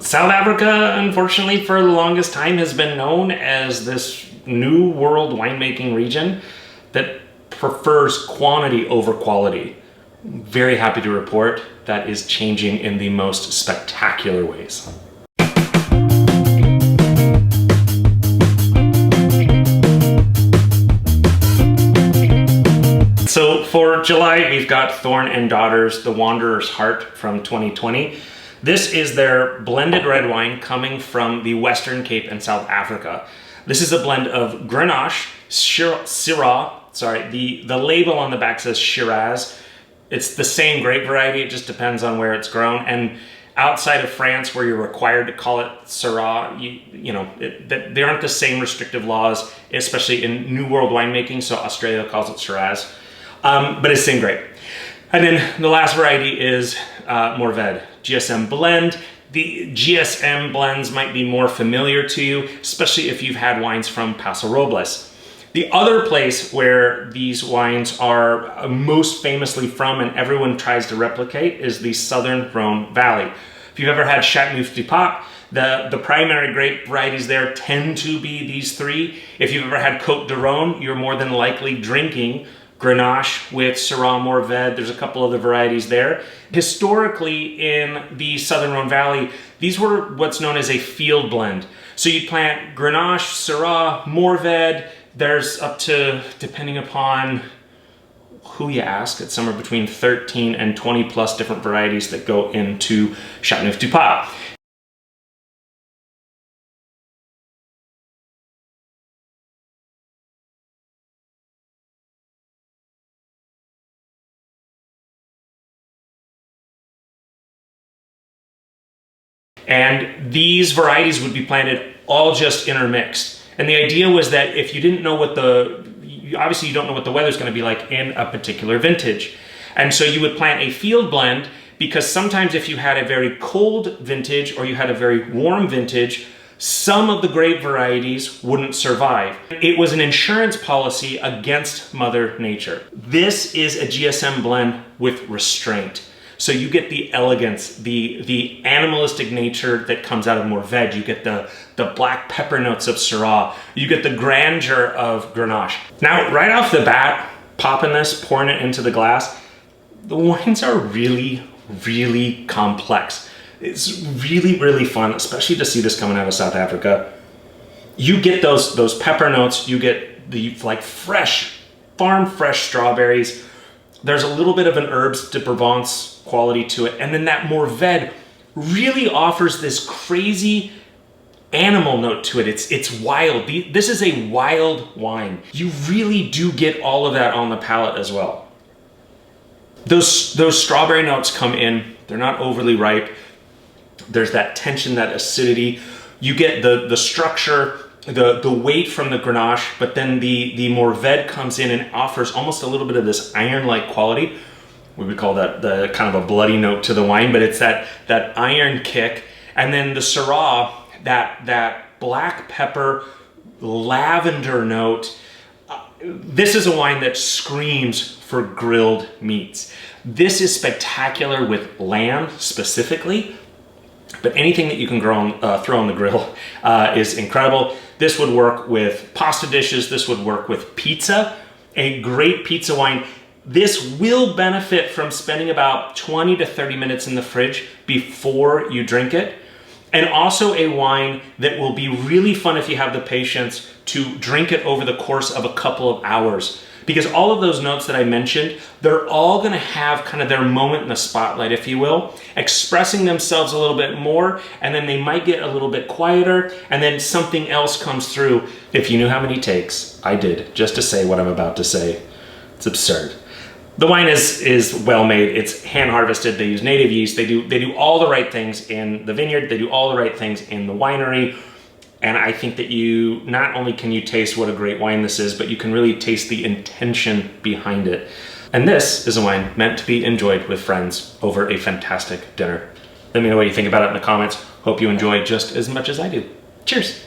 South Africa, unfortunately, for the longest time has been known as this new world winemaking region that prefers quantity over quality. Very happy to report that is changing in the most spectacular ways. So for July, we've got Thorne and Daughter's The Wanderer's Heart from 2020. This is their blended red wine coming from the Western Cape and South Africa. This is a blend of Grenache, Syrah, the label on the back says Shiraz. It's the same grape variety, it just depends on where it's grown. And outside of France, where you're required to call it Syrah, there aren't the same restrictive laws, especially in New World winemaking, so Australia calls it Shiraz. But it's the same grape. And then the last variety is Mourvèdre, GSM blend. The GSM blends might be more familiar to you, especially if you've had wines from Paso Robles. The other place where these wines are most famously from and everyone tries to replicate is the Southern Rhone Valley. If you've ever had Châteauneuf-du-Pape, the primary grape varieties there tend to be these three. If you've ever had Côte de Rhône, you're more than likely drinking Grenache with Syrah Mourvèdre. There's a couple other varieties there. Historically, in the Southern Rhone Valley, these were what's known as a field blend. So you'd plant Grenache, Syrah, Mourvèdre. There's up to, depending upon who you ask, it's somewhere between 13 and 20 plus different varieties that go into Châteauneuf-du-Pape. And these varieties would be planted all just intermixed. And the idea was that if you didn't know obviously you don't know what the weather's going to be like in a particular vintage. And so you would plant a field blend, because sometimes if you had a very cold vintage or you had a very warm vintage, some of the grape varieties wouldn't survive. It was an insurance policy against Mother Nature. This is a GSM blend with restraint. So you get the elegance, the animalistic nature that comes out of Mourvèdre. You get the black pepper notes of Syrah. You get the grandeur of Grenache. Now, right off the bat, popping this, pouring it into the glass, the wines are really, really complex. It's really, really fun, especially to see this coming out of South Africa. You get those pepper notes. You get the fresh, farm fresh strawberries. There's a little bit of an herbs de Provence quality to it. And then that Mourvèdre really offers this crazy animal note to it. It's wild. This is a wild wine. You really do get all of that on the palate as well. Those strawberry notes come in. They're not overly ripe. There's that tension, that acidity. You get the structure, the weight from the Grenache, but then the Mourvèdre comes in and offers almost a little bit of this iron-like quality. We would call that the kind of a bloody note to the wine, but it's that iron kick. And then the Syrah, that black pepper, lavender note. This is a wine that screams for grilled meats. This is spectacular with lamb specifically, but anything that you can throw on the grill is incredible. This would work with pasta dishes. This would work with pizza. A great pizza wine. This will benefit from spending about 20 to 30 minutes in the fridge before you drink it. And also a wine that will be really fun if you have the patience to drink it over the course of a couple of hours. Because all of those notes that I mentioned, they're all gonna have kind of their moment in the spotlight, if you will, expressing themselves a little bit more, and then they might get a little bit quieter, and then something else comes through. If you knew how many takes I did just to say what I'm about to say, it's absurd. The wine is well made. It's hand harvested. They use native yeast. They do all the right things in the vineyard. They do all the right things in the winery. And I think that you not only can you taste what a great wine this is, but you can really taste the intention behind it. And this is a wine meant to be enjoyed with friends over a fantastic dinner. Let me know what you think about it in the comments. Hope you enjoy just as much as I do. Cheers.